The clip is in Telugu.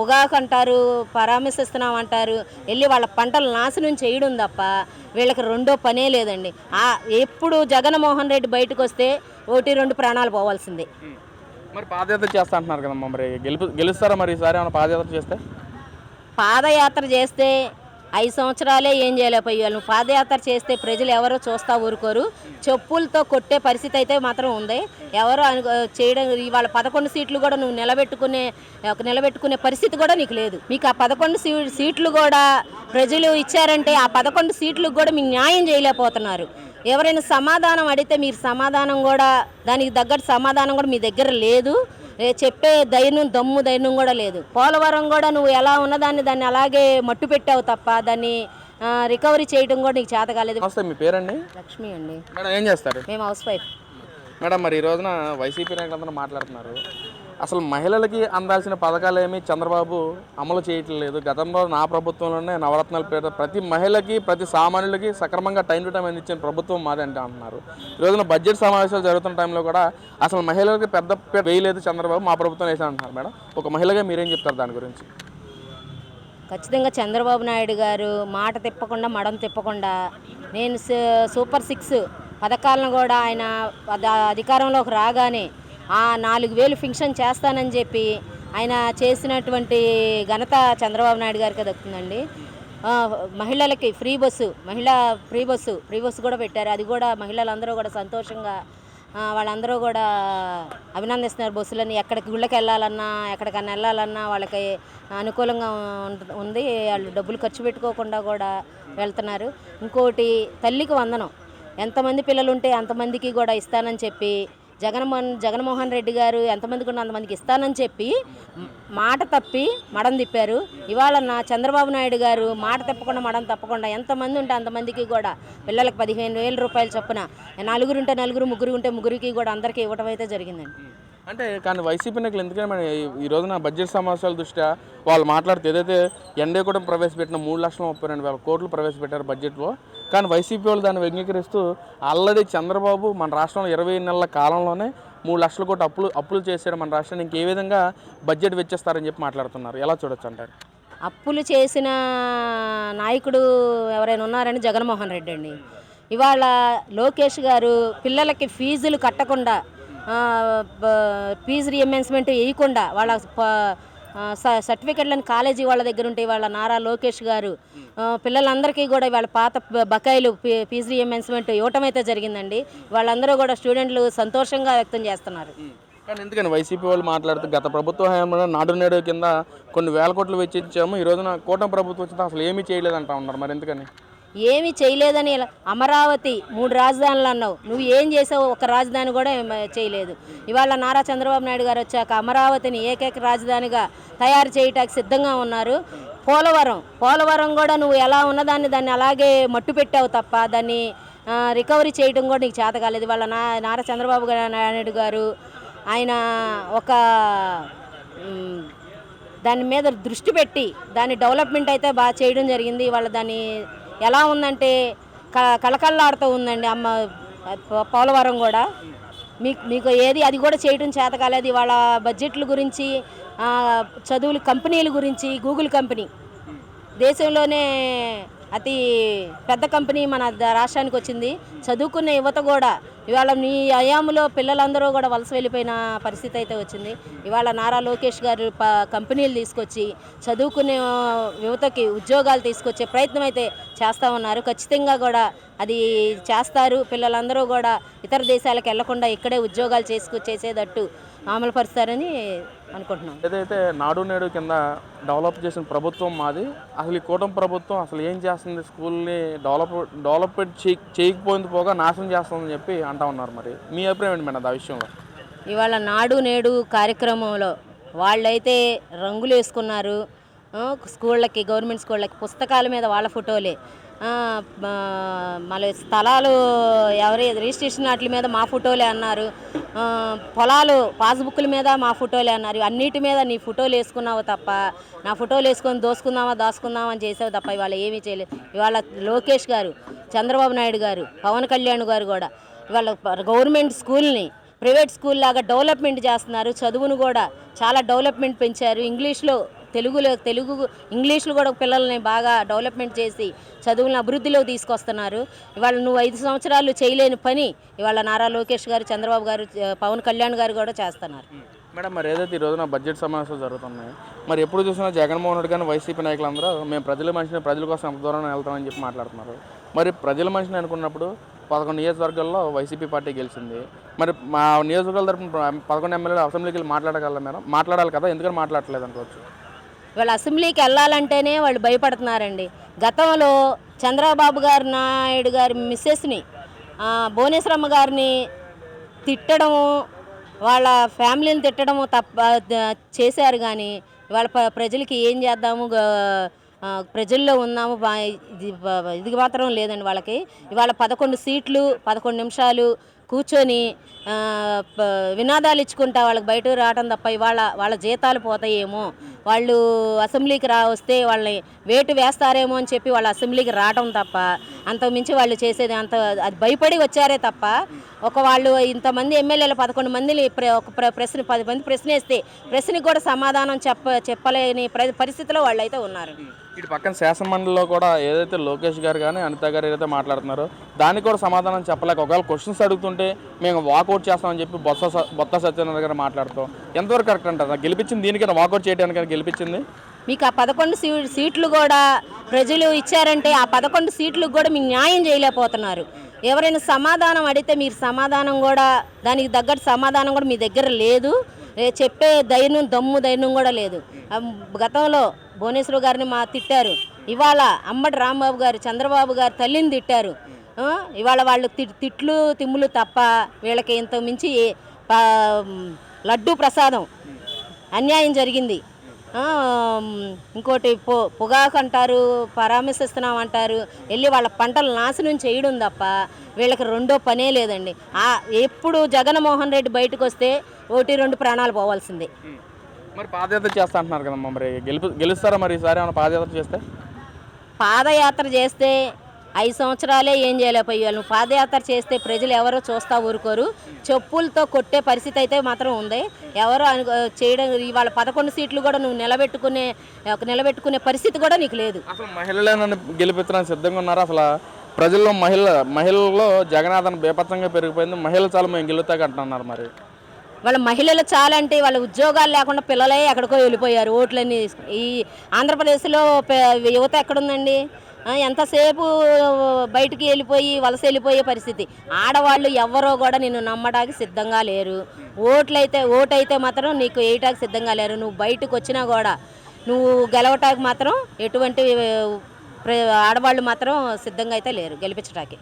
పొగాకు అంటారు, పరామర్శిస్తున్నాం అంటారు, వెళ్ళి వాళ్ళ పంటలు నాశనం చేయడం తప్ప వీళ్ళకి రెండో పనే లేదండి. ఎప్పుడు జగన్మోహన్ రెడ్డి బయటకు వస్తే 1-2 ప్రాణాలు పోవాల్సిందే. మరి పాదయాత్ర చేస్తా అంటున్నారు కదమ్మా, మరి గెలుస్తారా మరి ఈసారి ఏమైనా పాదయాత్ర చేస్తే? పాదయాత్ర చేస్తే 5 సంవత్సరాలే ఏం చేయలేకపోయారు. నువ్వు పాదయాత్ర చేస్తే ప్రజలు ఎవరో చూస్తా ఊరుకోరు. చెప్పులతో కొట్టే పరిస్థితి అయితే మాత్రం ఉంది. ఎవరో చేయడం ఇవాళ 11 సీట్లు కూడా నువ్వు నిలబెట్టుకునే పరిస్థితి కూడా నీకు లేదు. మీకు ఆ 11 సీట్లు కూడా ప్రజలు ఇచ్చారంటే ఆ 11 సీట్లకు కూడా మీకు న్యాయం చేయలేకపోతున్నారు. ఎవరైనా సమాధానం అడిగితే మీరు సమాధానం కూడా దానికి తగ్గట్టు సమాధానం కూడా మీ దగ్గర లేదు. చెప్పే ధైర్యం కూడా లేదు. పోలవరం కూడా నువ్వు ఎలా ఉన్నదాన్ని అలాగే మట్టు పెట్టావు తప్ప దాన్ని రికవరీ చేయడం కూడా నీకు చేత కాలేదు. మీ పేరండి? లక్ష్మి అండి. మేడం ఏం చేస్తారు? మేము హౌస్ వైఫ్. మేడం మరి ఈ రోజున వైసీపీ నాయకులందరూ మాట్లాడుతున్నారు, అసలు మహిళలకి అందాల్సిన పథకాలు ఏమీ చంద్రబాబు అమలు చేయట్లేదు. గతంలో నా ప్రభుత్వంలోనే నవరత్నాల పేరు ప్రతి మహిళకి ప్రతి సామాన్యులకి సక్రమంగా టైం టు టైం అందించిన ప్రభుత్వం మాది అంటే అంటున్నారు. ఈ రోజున బడ్జెట్ సమావేశాలు జరుగుతున్న టైంలో కూడా అసలు మహిళలకి పెద్ద వేయలేదు చంద్రబాబు, మా ప్రభుత్వం వేసా అంటున్నారు. మేడం ఒక మహిళగా మీరేం చెప్తారు దాని గురించి? ఖచ్చితంగా చంద్రబాబు నాయుడు గారు మాట తిప్పకుండా మడం తిప్పకుండా నేను సూపర్ 6 పథకాలను కూడా ఆయన అధికారంలోకి రాగానే 4,000 ఫింక్షన్ చేస్తానని చెప్పి ఆయన చేసినటువంటి ఘనత చంద్రబాబు నాయుడు గారికి దక్కుతుందండి. మహిళలకి ఫ్రీ బస్సు కూడా పెట్టారు. అది కూడా మహిళలందరూ కూడా సంతోషంగా వాళ్ళందరూ కూడా అభినందిస్తున్నారు. బస్సులని ఎక్కడికి గుళ్ళకి వెళ్ళాలన్నా ఎక్కడికన్నా వెళ్ళాలన్నా వాళ్ళకి అనుకూలంగా ఉంది. వాళ్ళు డబ్బులు ఖర్చు పెట్టుకోకుండా కూడా వెళ్తున్నారు. ఇంకోటి తల్లికి వందనం, ఎంతమంది పిల్లలు ఉంటే అంతమందికి కూడా ఇస్తానని చెప్పి జగన్మోహన్ రెడ్డి గారు ఎంతమందికి ఉన్న అంతమందికి ఇస్తానని చెప్పి మాట తప్పి మడం తిప్పారు. ఇవాళ చంద్రబాబు నాయుడు గారు మాట తప్పకుండా మడం తప్పకుండా ఎంతమంది ఉంటే అంతమందికి కూడా పిల్లలకు 15,000 రూపాయలు చొప్పున, 4 ఉంటే 4, 3 ఉంటే 3కి కూడా అందరికీ ఇవ్వడం అయితే జరిగిందండి. అంటే కానీ వైసీపీ నాయకులు ఎందుకంటే మన ఈ రోజున బడ్జెట్ సమావేశాల దృష్ట్యా వాళ్ళు మాట్లాడితే ఏదైతే ఎన్డీ కూడా ప్రవేశపెట్టిన 3,32,000 కోట్లు ప్రవేశపెట్టారు బడ్జెట్లో, కానీ వైసీపీ వాళ్ళు దాన్ని వ్యతిరేకిస్తూ ఆల్రెడీ చంద్రబాబు మన రాష్ట్రంలో 20 నెలల కాలంలోనే 3,00,000 కోట్లు అప్పులు చేశారు మన రాష్ట్రాన్ని, ఇంకే విధంగా బడ్జెట్ వెచ్చిస్తారని చెప్పి మాట్లాడుతున్నారు. ఎలా చూడొచ్చు అంటారు? అప్పులు చేసిన నాయకుడు ఎవరైనా ఉన్నారని జగన్మోహన్ రెడ్డి అండి. ఇవాళ లోకేష్ గారు పిల్లలకి ఫీజులు కట్టకుండా ఫీజు రీఎంబర్స్మెంట్ వేయకుండా వాళ్ళ సర్టిఫికెట్లను కాలేజీ వాళ్ళ దగ్గర ఉంటే వాళ్ళ నారా లోకేష్ గారు పిల్లలందరికీ కూడా వాళ్ళ పాత బకాయిలు ఫీజు రీఎంబర్స్మెంట్ ఇవ్వటం అయితే జరిగిందండి. వాళ్ళందరూ కూడా స్టూడెంట్లు సంతోషంగా వ్యక్తం చేస్తున్నారు. కానీ ఎందుకని వైసీపీ వాళ్ళు మాట్లాడుతూ గత ప్రభుత్వ హయాంలో నాడు నేడు కింద కొన్ని వేల కోట్లు వెచ్చించాము, ఈ రోజున కూటమి ప్రభుత్వం వచ్చింది అసలు ఏమీ చేయలేదంటా ఉన్నారు. మరి ఎందుకని? ఏమీ చేయలేదని అమరావతి 3 రాజధానులు అన్నావు, నువ్వు ఏం చేసావు? ఒక రాజధాని కూడా చేయలేదు. ఇవాళ నారా చంద్రబాబు నాయుడు గారు వచ్చాక అమరావతిని ఏకైక రాజధానిగా తయారు చేయటానికి సిద్ధంగా ఉన్నారు. పోలవరం కూడా నువ్వు ఎలా ఉన్నదాన్ని అలాగే మట్టు పెట్టావు తప్ప దాన్ని రికవరీ చేయడం కూడా నీకు చేత కాలేదు. ఇవాళ నారా చంద్రబాబు నాయుడు గారు ఆయన ఒక దాని మీద దృష్టి పెట్టి దాని డెవలప్మెంట్ అయితే బాగా చేయడం జరిగింది. ఇవాళ దాన్ని ఎలా ఉందంటే కళకళలాడుతూ ఉందండి పోలవరం కూడా. మీకు ఏది అది కూడా చేయడం చేత కాలేదు. ఇవాళ బడ్జెట్ల గురించి చదువుల కంపెనీల గురించి గూగుల్ కంపెనీ దేశంలోనే అతి పెద్ద కంపెనీ మన రాష్ట్రానికి వచ్చింది. చదువుకునే యువత కూడా ఇవాళ నీ హయాంలో పిల్లలందరూ కూడా వలస వెళ్ళిపోయిన పరిస్థితి అయితే వచ్చింది. ఇవాళ నారా లోకేష్ గారు కంపెనీలు తీసుకొచ్చి చదువుకునే యువతకి ఉద్యోగాలు తీసుకొచ్చే ప్రయత్నం అయితే చేస్తూ ఉన్నారు. ఖచ్చితంగా కూడా అది చేస్తారు. పిల్లలందరూ కూడా ఇతర దేశాలకు వెళ్లకుండా ఇక్కడే ఉద్యోగాలు చేసేటట్టు అమలు పరుస్తారని అనుకుంటున్నాం. ఏదైతే నాడు నేడు కింద డెవలప్ చేసిన ప్రభుత్వం మాది, అసలు ఈ కూటమి ప్రభుత్వం అసలు ఏం చేస్తుంది, స్కూల్ని డెవలప్మెంట్ చేయకపోయింది పోగా నాశనం చేస్తుందని చెప్పి అంటా ఉన్నారు. మరి మీ అభిప్రాయం ఏంటి మేడం ఆ విషయంలో? ఇవాళ నాడు నేడు కార్యక్రమంలో వాళ్ళైతే రంగులు వేసుకున్నారు. స్కూళ్ళకి, గవర్నమెంట్ స్కూళ్ళకి పుస్తకాల మీద వాళ్ళ ఫోటోలే, మళ్ళీ స్థలాలు రిజిస్ట్రేషన్ వాటి మీద మా ఫోటోలే అన్నారు. పొలాలు పాస్బుక్ల మీద మా ఫోటోలే అన్నారు. అన్నిటి మీద నీ ఫోటోలు వేసుకున్నావు తప్ప నా ఫోటోలు వేసుకొని దాచుకుందామా అని చేసావు తప్ప ఇవాళ ఏమీ చేయలేదు. ఇవాళ లోకేష్ గారు, చంద్రబాబు నాయుడు గారు, పవన్ కళ్యాణ్ గారు కూడా ఇవాళ గవర్నమెంట్ స్కూల్ని ప్రైవేట్ స్కూల్ లాగా డెవలప్మెంట్ చేస్తున్నారు. చదువును కూడా చాలా డెవలప్మెంట్ పెంచారు. ఇంగ్లీష్లో తెలుగు ఇంగ్లీష్లు కూడా పిల్లల్ని బాగా డెవలప్మెంట్ చేసి చదువులను అభివృద్ధిలోకి తీసుకొస్తున్నారు. ఇవాళ నువ్వు 5 సంవత్సరాలు చేయలేని పని ఇవాళ నారా లోకేష్ గారు, చంద్రబాబు గారు, పవన్ కళ్యాణ్ గారు కూడా చేస్తున్నారు. మేడం, మరి ఏదైతే ఈ రోజున బడ్జెట్ సమావేశాలు జరుగుతున్నాయి, మరి ఎప్పుడు చూసినా జగన్మోహన్ రెడ్డి కానీ వైసీపీ నాయకులందరూ మేము ప్రజల మనిషిని ప్రజల కోసం ఎంత దూరం వెళ్తామని చెప్పి మాట్లాడుతున్నారు. మరి ప్రజల మనిషిని అనుకున్నప్పుడు 11 నియోజకవర్గాల్లో వైసీపీ పార్టీ గెలిచింది. మరి మా నియోజకవర్గాల తరపున 11 ఎమ్మెల్యేలు అసెంబ్లీకి వెళ్ళి మాట్లాడగలరా మేడం? మాట్లాడాలి కదా, ఎందుకని మాట్లాడట్లేదు అనుకోవచ్చు. వాళ్ళు అసెంబ్లీకి వెళ్ళాలంటేనే వాళ్ళు భయపడుతున్నారండి. గతంలో చంద్రబాబు గారు నాయుడు గారి మిస్సెస్ని భువనేశ్వరమ్మ గారిని తిట్టడము, వాళ్ళ ఫ్యామిలీని తిట్టడము తప్ప చేశారు. కానీ వాళ్ళ ప్రజలకి ఏం చేద్దాము, ప్రజల్లో ఉన్నాము, ఇది మాత్రం లేదండి వాళ్ళకి. ఇవాళ 11 సీట్లు 11 నిమిషాలు కూర్చొని వినాదాలు ఇచ్చుకుంటా వాళ్ళకి బయటకు రావడం తప్ప ఇవాళ వాళ్ళ జీతాలు పోతాయేమో, వాళ్ళు అసెంబ్లీకి వస్తే వాళ్ళని వేటు వేస్తారేమో అని చెప్పి వాళ్ళు అసెంబ్లీకి రావడం తప్ప అంతకుమించి వాళ్ళు చేసేది అది భయపడి వచ్చారే తప్ప వాళ్ళు ఇంతమంది ఎమ్మెల్యేలు 11 మందిని ఒక ప్రశ్న 10 మంది ప్రశ్న వేస్తే ప్రశ్నకి కూడా సమాధానం చెప్పలేని పరిస్థితిలో వాళ్ళు అయితే ఉన్నారు. ఇటు పక్కన శాసనమండలిలో కూడా ఏదైతే లోకేష్ గారు కానీ అనిత గారు ఏదైతే మాట్లాడుతున్నారో దానికి కూడా సమాధానం చెప్పలేక ఒకవేళ క్వశ్చన్స్ అడుగుతుంటే మేము వాకౌట్ చేస్తామని చెప్పి బొత్స సత్యనారాయణ గారు మాట్లాడుతాం. ఎంతవరకు కరెక్ట్ అంటారు? గెలిపించింది దీనికైనా వాకౌట్ చేయడానికి గెలిపించింది మీకు ఆ 11 సీట్లు కూడా ప్రజలు ఇచ్చారంటే ఆ 11 సీట్లకు కూడా మీకు న్యాయం చేయలేకపోతున్నారు. ఎవరైనా సమాధానం అడిగితే మీరు సమాధానం కూడా దానికి తగ్గట్టు సమాధానం కూడా మీ దగ్గర లేదు, చెప్పే ధైర్యం కూడా లేదు. గతంలో భువనేశ్వర్ గారిని తిట్టారు, ఇవాళ అంబటి రాంబాబు గారు చంద్రబాబు గారు తల్లిని తిట్టారు. ఇవాళ వాళ్ళు తిట్లు తిమ్ములు తప్ప వీళ్ళకి ఇంత మించి లడ్డూ ప్రసాదం అన్యాయం జరిగింది. ఇంకోటి పొగాకు అంటారు, పరామర్శిస్తున్నాం అంటారు, వెళ్ళి వాళ్ళ పంటలు నాశనం చేయడం తప్ప వీళ్ళకి రెండో పనే లేదండి. ఎప్పుడు జగన్మోహన్ రెడ్డి బయటకు వస్తే 1-2 ప్రాణాలు పోవాల్సిందే. మరి పాదయాత్ర చేస్తా అంటున్నారు కదమ్మా, మరి గెలుస్తారా మరి ఈసారి ఏమైనా పాదయాత్ర చేస్తే? పాదయాత్ర చేస్తే 5 సంవత్సరాలే ఏం చేయలేకపోయారు. నువ్వు పాదయాత్ర చేస్తే ప్రజలు ఎవరో చూస్తా ఊరుకోరు, చెప్పులతో కొట్టే పరిస్థితి అయితే మాత్రం ఉంది. ఎవరో చేయడం ఇవాళ 11 సీట్లు కూడా నువ్వు నిలబెట్టుకునే పరిస్థితి కూడా నీకు లేదు. అసలు మహిళలను గెలిపించడానికి సిద్ధంగా ఉన్నారు. అసలు ప్రజల్లో మహిళల్లో జగన్నాథన్ బేపత్తంగా పెరిగిపోయింది. మహిళలు చాలా మేము గెలుతాక అంటున్నారు. మరి వాళ్ళ మహిళలు చాలంటే వాళ్ళ ఉద్యోగాలు లేకుండా పిల్లలే ఎక్కడికో వెళ్ళిపోయారు ఓట్లన్నీ. ఈ ఆంధ్రప్రదేశ్లో యువత ఎక్కడుందండి? ఎంతసేపు బయటికి వెళ్ళిపోయి వలస వెళ్ళిపోయే పరిస్థితి. ఆడవాళ్ళు ఎవరో కూడా నిన్ను నమ్మడానికి సిద్ధంగా లేరు. ఓటైతే మాత్రం నీకు వేయటానికి సిద్ధంగా లేరు. నువ్వు బయటకు వచ్చినా కూడా నువ్వు గెలవటానికి మాత్రం ఎటువంటి ఆడవాళ్ళు మాత్రం సిద్ధంగా అయితే లేరు గెలిపించడానికి.